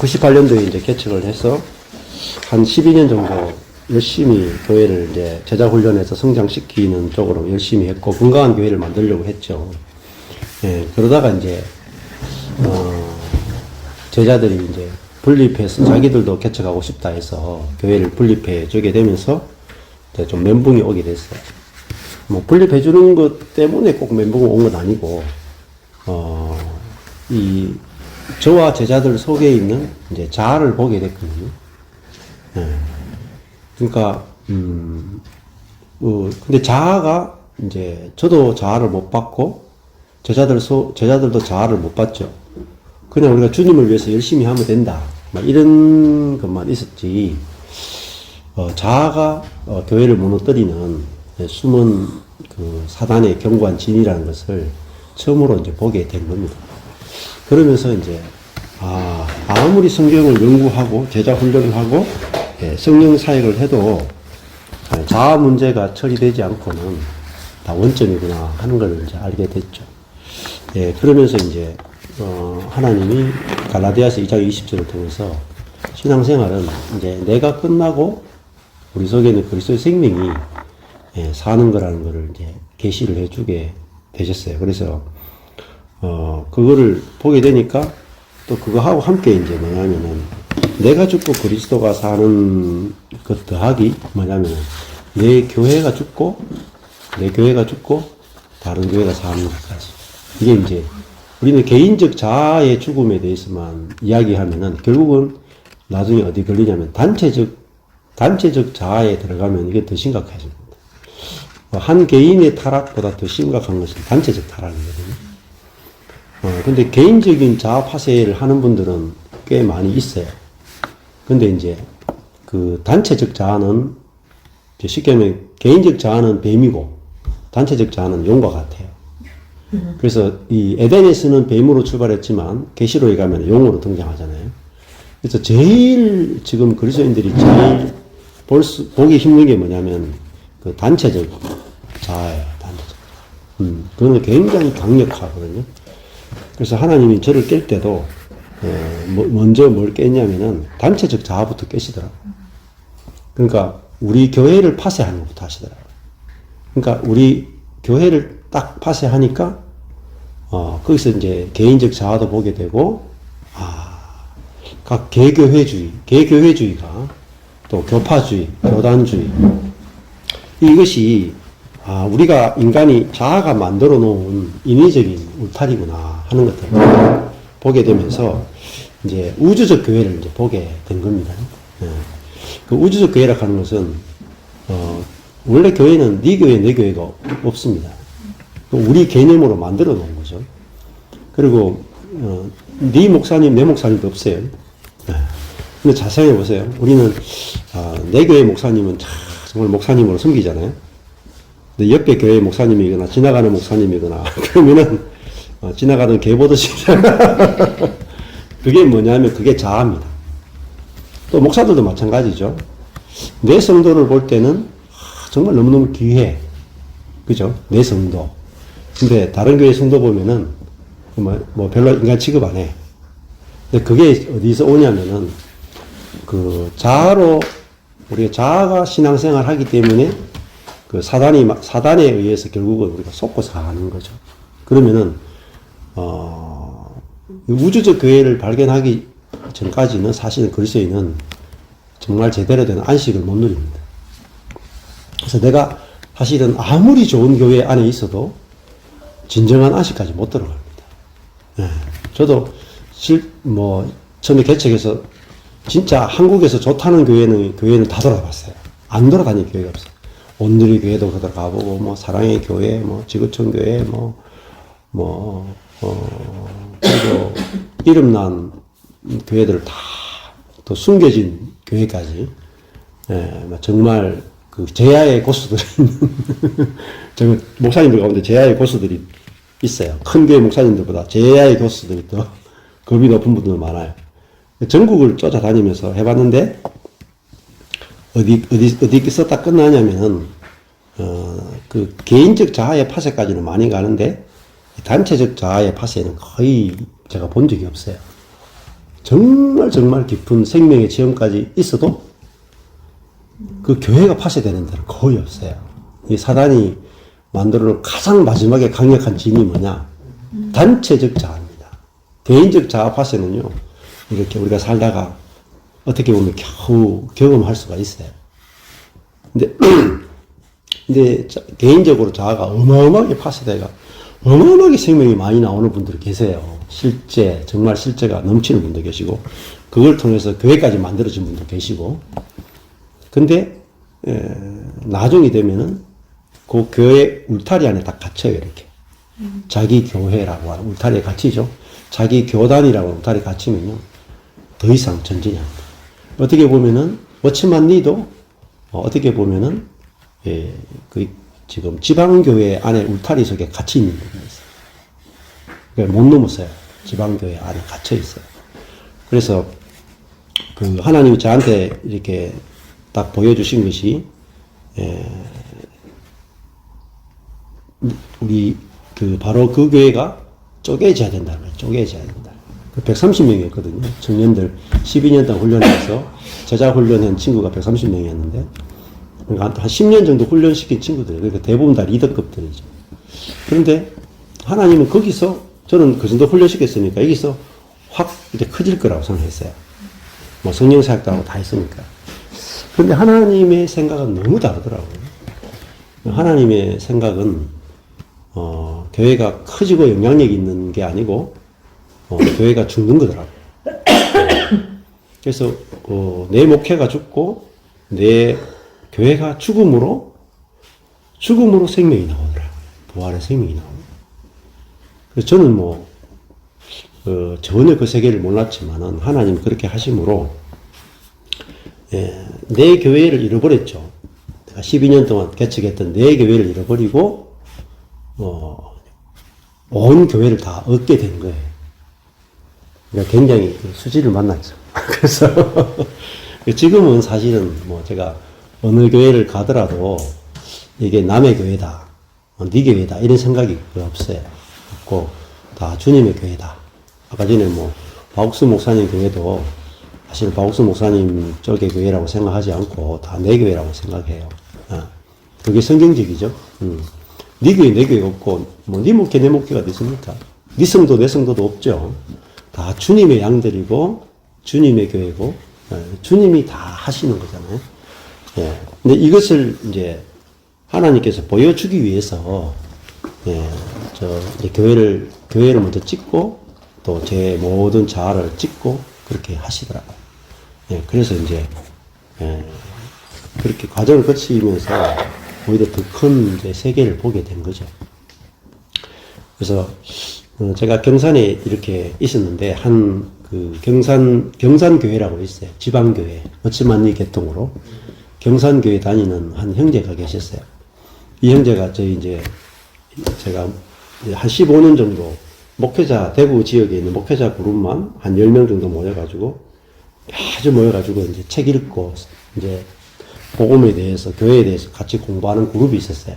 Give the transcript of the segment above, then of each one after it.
98년도에 이제 개척을 해서 한 12년 정도 열심히 교회를 이제 제자 훈련해서 성장시키는 쪽으로 열심히 했고 건강한 교회를 만들려고 했죠. 예, 그러다가 이제 제자들이 이제 분립해서 자기들도 개척하고 싶다 해서 교회를 분립해 주게 되면서 이제 좀 멘붕이 오게 됐어요. 뭐 분립해 주는 것 때문에 꼭 멘붕이 온 건 아니고 이 저와 제자들 속에 있는 이제 자아를 보게 됐거든요. 예. 그러니까 근데 자아가 이제 저도 자아를 못 봤고 제자들도 자아를 못 봤죠. 그냥 우리가 주님을 위해서 열심히 하면 된다. 막 이런 것만 있었지. 자아가 교회를 무너뜨리는 숨은 그 사단의 견고한 진이라는 것을 처음으로 이제 보게 된 겁니다. 그러면서 이제 아무리 성경을 연구하고 제자 훈련을 하고 성령 사역을 해도 자아 문제가 처리되지 않고는 다 원점이구나 하는 걸 이제 알게 됐죠. 예, 그러면서 이제 하나님이 갈라디아서 2장 20절을 통해서 신앙생활은 이제 내가 끝나고 우리 속에는 그리스도의 생명이 사는 거라는 거를 이제 계시를 해주게 되셨어요. 그래서 그거를 보게 되니까 또 그거하고 함께 이제 뭐냐면은 내가 죽고 그리스도가 사는 것 더하기 뭐냐면은 내 교회가 죽고 다른 교회가 사는 것까지. 이게 이제 우리는 개인적 자아의 죽음에 대해서만 이야기하면은 결국은 나중에 어디 걸리냐면 단체적 자아에 들어가면 이게 더 심각해집니다. 한 개인의 타락보다 더 심각한 것은 단체적 타락이거든요. 근데 개인적인 자아 파쇄를 하는 분들은 꽤 많이 있어요. 근데 이제 그 단체적 자아는 쉽게 하면 개인적 자아는 뱀이고 단체적 자아는 용과 같아요. 그래서 이 에덴에서는 뱀으로 출발했지만 계시록에 가면 용으로 등장하잖아요. 그래서 제일 지금 그리스도인들이 제일 보기 힘든 게 뭐냐면 그 단체적 자아예요. 단체적. 그거는 굉장히 강력하거든요. 그래서 하나님이 저를 깰 때도 먼저 뭘 깼냐면은 단체적 자아부터 깨시더라고요. 그러니까 우리 교회를 파쇄하는 것부터 하시더라고요. 그러니까 우리 교회를 딱 파쇄하니까 거기서 이제 개인적 자아도 보게 되고 각 개교회주의가 또 교파주의, 교단주의 이것이 우리가 인간이 자아가 만들어 놓은 인위적인 울타리구나 하는 것들을 보게 되면서 이제 우주적 교회를 이제 보게 된 겁니다. 그 우주적 교회라고 하는 것은 원래 교회는 네 교회, 내 교회가 없습니다. 우리 개념으로 만들어 놓은 거죠. 그리고 네 목사님, 내 목사님도 없어요. 근데 자세히 보세요. 우리는 내 교회 목사님은 정말 목사님으로 섬기잖아요. 근데 옆에 교회 목사님이거나 지나가는 목사님이거나 그러면은 지나가던 개 보듯이 그게 뭐냐면 그게 자아입니다. 또 목사들도 마찬가지죠. 내 성도를 볼 때는 정말 너무너무 귀해. 그죠? 내 성도. 근데 다른 교회 성도 보면은 뭐 별로 인간 취급 안 해. 근데 그게 어디서 오냐면은 그 자아로 우리가 자아가 신앙생활 하기 때문에 그 사단에 의해서 결국은 우리가 속고 사는 거죠. 그러면은 우주적 교회를 발견하기 전까지는 사실은 그리스도인은 정말 제대로 된 안식을 못 누립니다. 그래서 내가 사실은 아무리 좋은 교회 안에 있어도 진정한 안식까지 못 들어갑니다. 저도 처음에 개척해서 진짜 한국에서 좋다는 교회는 다 돌아봤어요. 안 돌아다니는 교회가 없어요. 온누리 교회도 가보고, 뭐, 사랑의 교회, 뭐, 지구촌 교회, 그리고 이름난 교회들을 다 또 숨겨진 교회까지, 정말 그 제야의 고수들이 있는, 목사님들 가운데 제야의 고수들이 있어요. 큰 교회 목사님들보다 제야의 고수들이 더 겁이 높은 분들 많아요. 전국을 쫓아다니면서 해봤는데, 어디 썼다 끝나냐면, 그 개인적 자아의 파쇄까지는 많이 가는데, 단체적 자아의 파쇄는 거의 제가 본 적이 없어요. 정말 깊은 생명의 체험까지 있어도 그 교회가 파쇄되는 데는 거의 없어요. 이 사단이 만들어 놓은 가장 마지막에 강력한 진이 뭐냐? 단체적 자아입니다. 개인적 자아 파쇄는요, 이렇게 우리가 살다가 어떻게 보면 겨우 경험할 수가 있어요. 근데 개인적으로 자아가 어마어마하게 파쇄돼가 어마어마하게 생명이 많이 나오는 분들이 계세요. 정말 실제가 넘치는 분도 계시고, 그걸 통해서 교회까지 만들어진 분도 계시고, 근데, 나중이 되면은, 그 교회 울타리 안에 딱 갇혀요, 이렇게. 자기 교회라고 하는 울타리에 갇히죠. 자기 교단이라고 하는 울타리에 갇히면요, 더 이상 전진이 안 돼요. 어떻게 보면은, 워치만 리도, 어떻게 보면은, 지금 지방교회 안에 울타리 속에 갇혀 있는 분이 있어요. 그러니까 못 넘었어요. 지방교회 안에 갇혀 있어요. 그래서 그 하나님이 저한테 이렇게 딱 보여주신 것이, 우리 바로 그 교회가 쪼개져야 된다는 거예요. 쪼개져야 된다. 130명이었거든요. 청년들 12년 동안 훈련해서 제자 훈련한 친구가 130명이었는데, 그러니까 한 10년 정도 훈련시킨 친구들이에요. 그러니까 대부분 다 리더급들이죠. 그런데 하나님은 거기서, 저는 그 정도 훈련시켰으니까 여기서 확 이렇게 커질 거라고 생각했어요. 뭐 성령사역도 하고 다 했으니까. 그런데 하나님의 생각은 너무 다르더라고요. 하나님의 생각은, 교회가 커지고 영향력이 있는 게 아니고, 교회가 죽는 거더라고요. 그래서, 내 목회가 죽고, 내 교회가 죽음으로 생명이 나오더라고요. 부활의 생명이 나오고. 그래서 저는 전혀 그 세계를 몰랐지만은, 하나님 그렇게 하심으로, 내 교회를 잃어버렸죠. 내가 12년 동안 개척했던 내 교회를 잃어버리고, 온 교회를 다 얻게 된 거예요. 그러니까 굉장히 수지를 만났죠. 그래서, 지금은 사실은 제가 어느 교회를 가더라도 이게 남의 교회다, 네 교회다, 이런 생각이 없어요. 없고, 다 주님의 교회다. 아까 전에 박욱수 목사님 교회도 사실 박욱수 목사님 쪽의 교회라고 생각하지 않고 다 내 교회라고 생각해요. 그게 성경적이죠. 네 교회, 내 교회 없고, 네 목회, 내 목회가 됐습니까? 네 성도, 내 성도도 없죠. 다 주님의 양들이고, 주님의 교회고, 주님이 다 하시는 거잖아요. 근데 이것을 이제 하나님께서 보여주기 위해서, 이제 교회를 먼저 찍고, 또 제 모든 자아를 찍고, 그렇게 하시더라고요. 그래서 이제, 그렇게 과정을 거치면서 오히려 더 큰 세계를 보게 된 거죠. 그래서, 제가 경산에 이렇게 있었는데, 경산교회라고 있어요. 지방교회. 어찌만리 계통으로. 경산교회 다니는 한 형제가 계셨어요. 이 형제가 제가 한 15년 정도 대구 지역에 있는 목회자 그룹만 한 10명 정도 모여가지고, 이제 책 읽고, 이제 복음에 대해서, 교회에 대해서 같이 공부하는 그룹이 있었어요.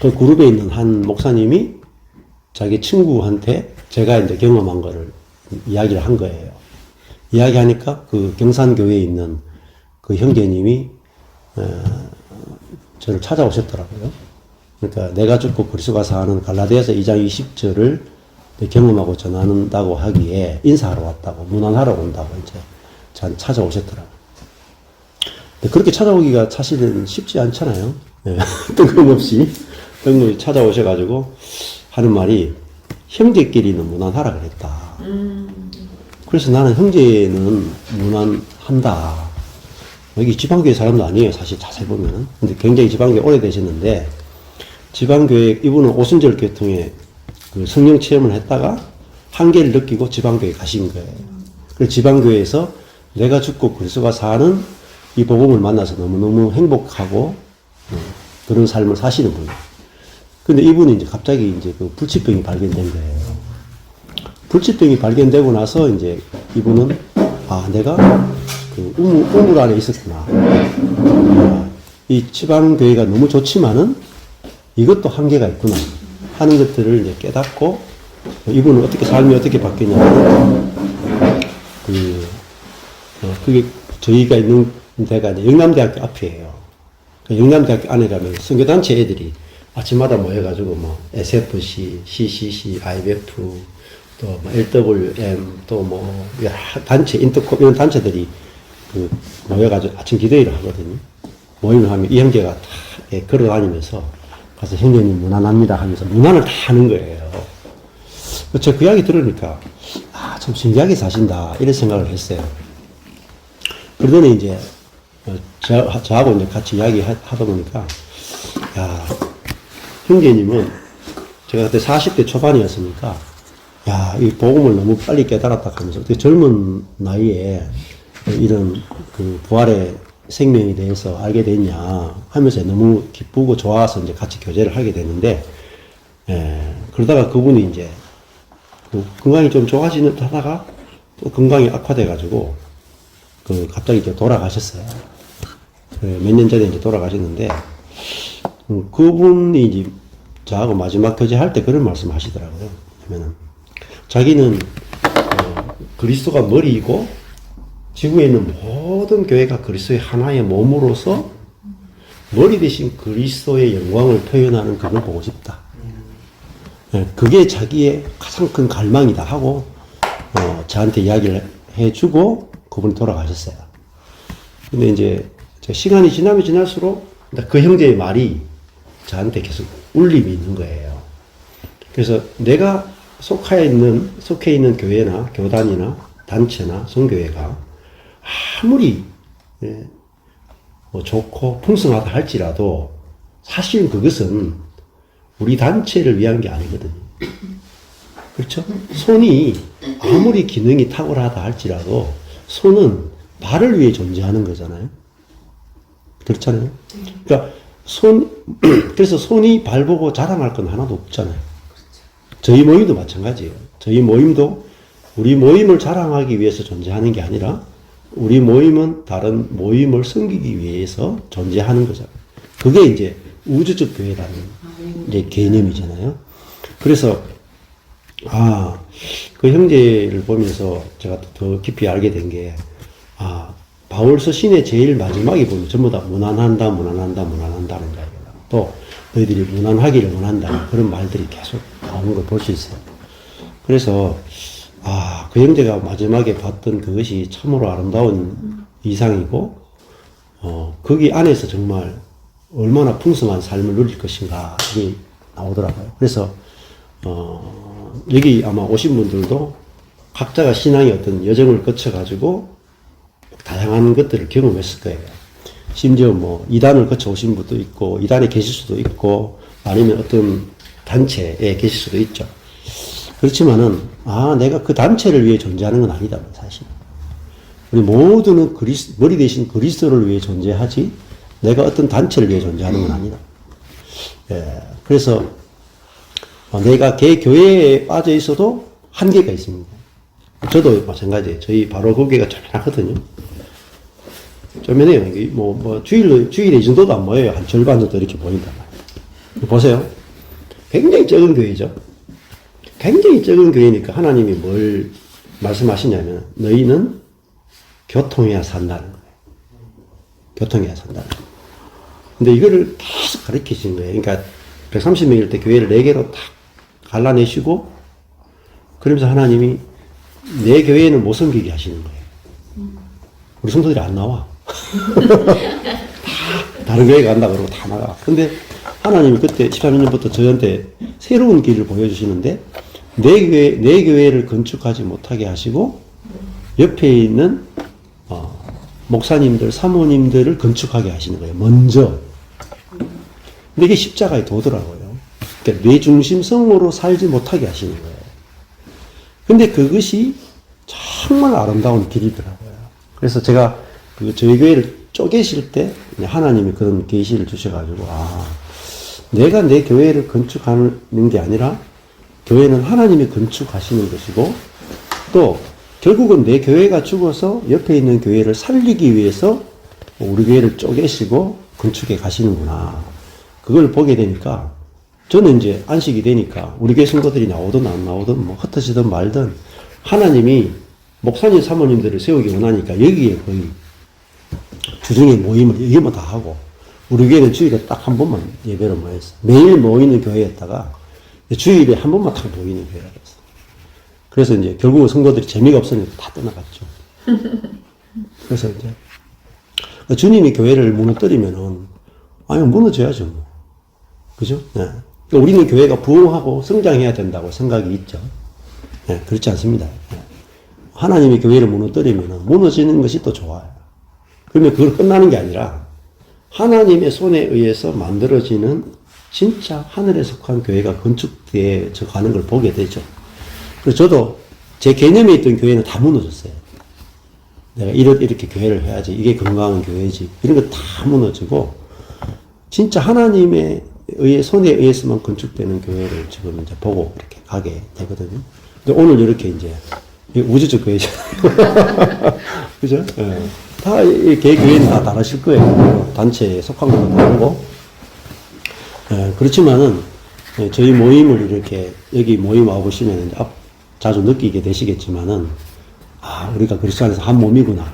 그 그룹에 있는 한 목사님이 자기 친구한테 제가 이제 경험한 거를 이야기를 한 거예요. 이야기하니까 그 경산교회에 있는 그 형제님이, 저를 찾아오셨더라고요. 그러니까 내가 죽고 그리스도가 사는 갈라디아서 2장 20절을 경험하고 전한다고 하기에 인사하러 왔다고, 문안하러 온다고 이제 찾아오셨더라고요. 근데 그렇게 찾아오기가 사실은 쉽지 않잖아요. 뜬금없이 찾아오셔가지고 하는 말이, 형제끼리는 문안하라 그랬다. 그래서 나는 형제는 문안한다. 여기 지방교회 사람도 아니에요, 사실 자세히 보면은. 근데 굉장히 지방교회 오래되셨는데, 지방교회, 이분은 오순절 교통에 그 성령 체험을 했다가 한계를 느끼고 지방교회 가신 거예요. 그래서 지방교회에서 내가 죽고 그리스도가 사는 이 복음을 만나서 너무너무 행복하고, 그런 삶을 사시는 분이에요. 근데 이분이 이제 갑자기 그 불치병이 발견된 거예요. 불치병이 발견되고 나서 이제 이분은, 내가 그 우물 안에 있었구나. 이 지방교회가 너무 좋지만은 이것도 한계가 있구나 하는 것들을 이제 깨닫고, 이분은 삶이 어떻게 바뀌냐면, 그게 저희가 있는 데가 이제 영남대학교 앞이에요. 그 영남대학교 안에 가면 선교단체 애들이 아침마다 모여가지고 뭐 SFC, CCC, IBF, 또 뭐 LWM, 또 뭐 여러 단체, 인터콥 이런 단체들이 그 모여가지고 아침 기도회를 하거든요. 모임을 하면 이 형제가 다 걸어 다니면서 가서 형제님 문안합니다 하면서 문안을 다 하는 거예요. 제가 그 이야기 들으니까 참 신기하게 사신다 이런 생각을 했어요. 그러더니 이제 저하고 이제 같이 이야기 하다 보니까 야, 형제님은 제가 그때 40대 초반이었으니까 야, 이 복음을 너무 빨리 깨달았다 하면서 어떻게 젊은 나이에 이런 그 부활의 생명에 대해서 알게 됐냐 하면서 너무 기쁘고 좋아서 이제 같이 교제를 하게 되는데, 그러다가 그분이 이제 그 건강이 좀 좋아지는 하다가 또 건강이 악화돼가지고 갑자기 이제 돌아가셨어요. 몇 년 전에 이제 돌아가셨는데, 그분이 이제 저하고 마지막 교제할 때 그런 말씀 하시더라고요. 그러면은 자기는 그리스도가 머리이고 지구에 있는 모든 교회가 그리스도의 하나의 몸으로서 머리 대신 그리스도의 영광을 표현하는 그걸 보고 싶다. 그게 자기의 가장 큰 갈망이다 하고 저한테 이야기를 해주고 그분이 돌아가셨어요. 근데 이제 시간이 지나면 지날수록 그 형제의 말이 저한테 계속 울림이 있는 거예요. 그래서 내가 속해 있는 교회나 교단이나 단체나 선교회가 아무리 뭐 좋고 풍성하다 할지라도 사실은 그것은 우리 단체를 위한 게 아니거든요. 그렇죠? 손이 아무리 기능이 탁월하다 할지라도 손은 발을 위해 존재하는 거잖아요. 그렇잖아요. 그러니까 그래서 손이 발 보고 자랑할 건 하나도 없잖아요. 저희 모임도 마찬가지예요. 저희 모임도 우리 모임을 자랑하기 위해서 존재하는 게 아니라 우리 모임은 다른 모임을 섬기기 위해서 존재하는 거잖아요. 그게 이제 우주적 교회라는 이제 개념이잖아요. 그래서 그 형제를 보면서 제가 더 깊이 알게 된 게 바울서 신의 제일 마지막에 보면 전부 다 무난한다 무난한다는 이야기가 또 너희들이 무난하기를 원한다 그런 말들이 계속 나오는 걸 볼 수 있어요. 그래서 그 형제가 마지막에 봤던 그것이 참으로 아름다운 이상이고 거기 안에서 정말 얼마나 풍성한 삶을 누릴 것인가 이게 나오더라고요. 그래서 여기 아마 오신 분들도 각자가 신앙의 어떤 여정을 거쳐가지고 다양한 것들을 경험했을 거예요. 심지어 뭐 이단을 거쳐 오신 분도 있고 이단에 계실 수도 있고 아니면 어떤 단체에 계실 수도 있죠. 그렇지만은 내가 그 단체를 위해 존재하는 건 아니다 사실. 우리 모두는 머리 대신 그리스도를 위해 존재하지 내가 어떤 단체를 위해 존재하는 건 아니다. 그래서 내가 개 교회에 빠져 있어도 한계가 있습니다. 저도 마찬가지예요. 저희 바로 거기가 쪼면하거든요. 쪼면해요. 주일에 이 정도도 안 모여요. 한 절반 정도 이렇게 보인단 말이에요. 보세요. 굉장히 적은 교회죠. 굉장히 적은 교회니까 하나님이 뭘 말씀하시냐면 너희는 교통해야 산다는 거예요. 교통해야 산다는 거예요. 근데 이거를 계속 가르치시는 거예요. 그러니까 130명일 때 교회를 4개로 딱 갈라내시고 그러면서 하나님이 내 교회는 못 섬기게 하시는 거예요. 우리 성도들이 안 나와. 다른 교회 간다 그러고 다 나가. 근데 하나님이 그때 13년부터 저한테 새로운 길을 보여주시는데 내 교회를 건축하지 못하게 하시고 옆에 있는 목사님들, 사모님들을 건축하게 하시는 거예요. 먼저. 근데 이게 십자가의 도더라고요. 그러니까 내 중심성으로 살지 못하게 하시는 거예요. 근데 그것이 정말 아름다운 길이더라고요. 그래서 제가 저희 교회를 쪼개실 때 하나님이 그런 계시를 주셔가지고 내가 내 교회를 건축하는 게 아니라 교회는 하나님이 건축하시는 것이고 또 결국은 내 교회가 죽어서 옆에 있는 교회를 살리기 위해서 우리 교회를 쪼개시고 건축해 가시는구나. 그걸 보게 되니까 저는 이제 안식이 되니까 우리 교회 성도들이 나오든 안 나오든 뭐 흩어지든 말든 하나님이 목사님 사모님들을 세우기 원하니까 여기에 거의 주중에 모임을 여기만 다 하고, 우리 교회는 주일에 딱 한 번만 예배를 모였어. 매일 모이는 교회였다가 주일에 한 번만 딱 모이는 교회가 됐어. 그래서 이제 결국은 성도들이 재미가 없으니까 다 떠나갔죠. 그래서 이제 주님이 교회를 무너뜨리면은 아니 무너져야죠 뭐. 그죠? 네. 그러니까 우리는 교회가 부흥하고 성장해야 된다고 생각이 있죠. 네, 그렇지 않습니다. 네. 하나님이 교회를 무너뜨리면은 무너지는 것이 또 좋아요. 그러면 그걸 끝나는 게 아니라 하나님의 손에 의해서 만들어지는 진짜 하늘에 속한 교회가 건축되어 가는 걸 보게 되죠. 그래서 저도 제 개념에 있던 교회는 다 무너졌어요. 내가 이렇게 교회를 해야지, 이게 건강한 교회지, 이런 거 다 무너지고, 진짜 하나님의 손에 의해서만 건축되는 교회를 지금 이제 보고 이렇게 가게 되거든요. 근데 오늘 이렇게 이제 우주적 교회잖아요. 그죠? 예. 다, 교회는 다 다르실 거예요. 단체에 속한 것도 다르고. 예, 그렇지만은, 저희 모임을 이렇게, 여기 모임 와보시면 이제 자주 느끼게 되시겠지만은, 아, 우리가 그리스도 안에서 한 몸이구나.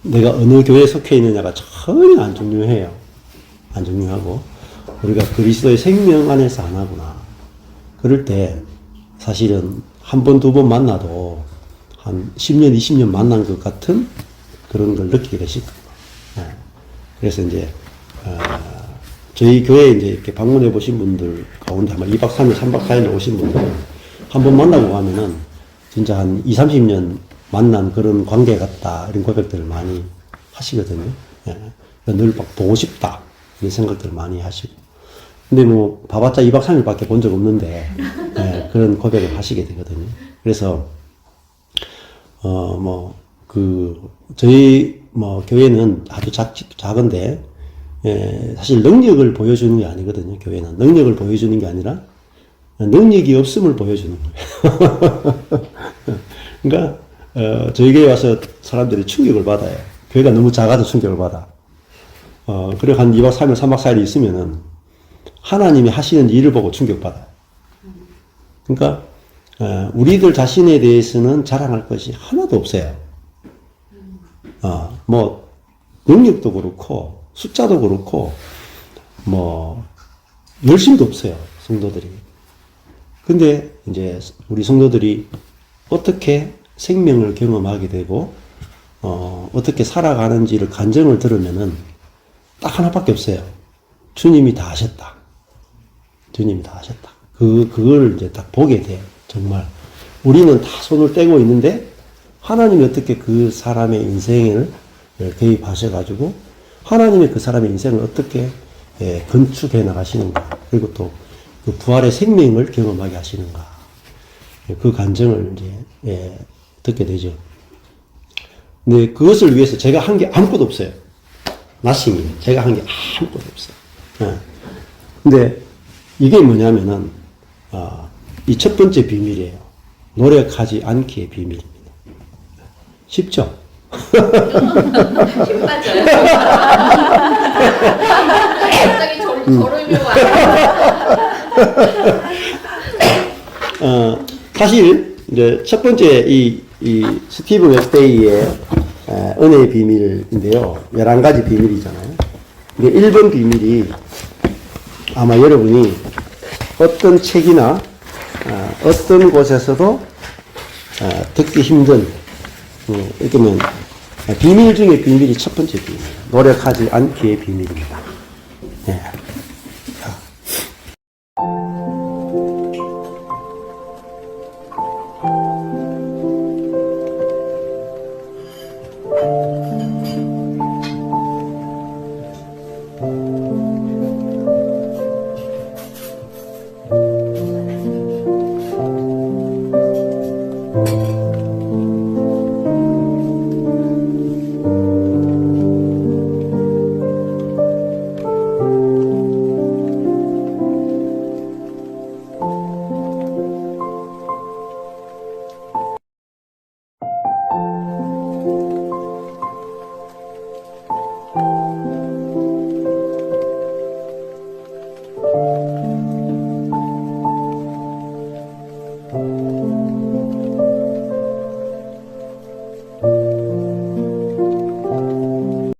내가 어느 교회에 속해 있느냐가 전혀 안 중요해요. 안 중요하고, 우리가 그리스도의 생명 안에서 하나구나. 그럴 때, 사실은 한 번, 두 번 만나도 한 10년, 20년 만난 것 같은 그런 걸 느끼게 되실 거예요. 네. 그래서 이제, 저희 교회에 이제 이렇게 방문해 보신 분들 가운데 아마 2박 3일, 3박 4일 오신 분들 한 번 만나고 가면은 진짜 한 20, 30년 만난 그런 관계 같다. 이런 고백들을 많이 하시거든요. 예. 늘 막 보고 싶다. 이런 생각들을 많이 하시고. 근데 뭐, 봐봤자 2박 3일밖에 본 적 없는데, 예, 그런 고백을 하시게 되거든요. 그래서, 저희, 교회는 아주 작은데, 예, 사실 능력을 보여주는 게 아니거든요, 교회는. 능력을 보여주는 게 아니라, 능력이 없음을 보여주는 거예요. 그러니까, 저희 교회 와서 사람들이 충격을 받아요. 교회가 너무 작아서 충격을 받아. 그리고 한 2박 3일, 3박 4일 있으면은, 하나님이 하시는 일을 보고 충격받아요. 그러니까, 우리들 자신에 대해서는 자랑할 것이 하나도 없어요. 능력도 그렇고, 숫자도 그렇고, 열심도 없어요, 성도들이. 근데, 이제, 우리 성도들이 어떻게 생명을 경험하게 되고, 어떻게 살아가는지를 간증을 들으면은, 딱 하나밖에 없어요. 주님이 다 하셨다. 주님이 다 하셨다. 그걸 이제 딱 보게 돼요. 정말. 우리는 다 손을 떼고 있는데, 하나님이 어떻게 그 사람의 인생을 개입하셔가지고, 하나님의 그 사람의 인생을 어떻게 건축해 나가시는가. 그리고 또, 그 부활의 생명을 경험하게 하시는가. 그 간증을 이제, 듣게 되죠. 근데 그것을 위해서 제가 한 게 아무것도 없어요. 나싱이에요. 제가 한 게 아무것도 없어요. 근데 이게 뭐냐면은, 이 첫 번째 비밀이에요. 노력하지 않기의 비밀입니다. 쉽죠? 힘 빠져요. 갑자기 저를 사실, 이제 첫 번째 이 스티브 맥데이의 은혜의 비밀인데요. 11가지 비밀이잖아요. 근데 1번 비밀이 아마 여러분이 어떤 책이나 어떤 곳에서도 듣기 힘든, 이렇게 보면 비밀 중에 비밀이 첫 번째 비밀. 노력하지 않기의 비밀입니다. 예.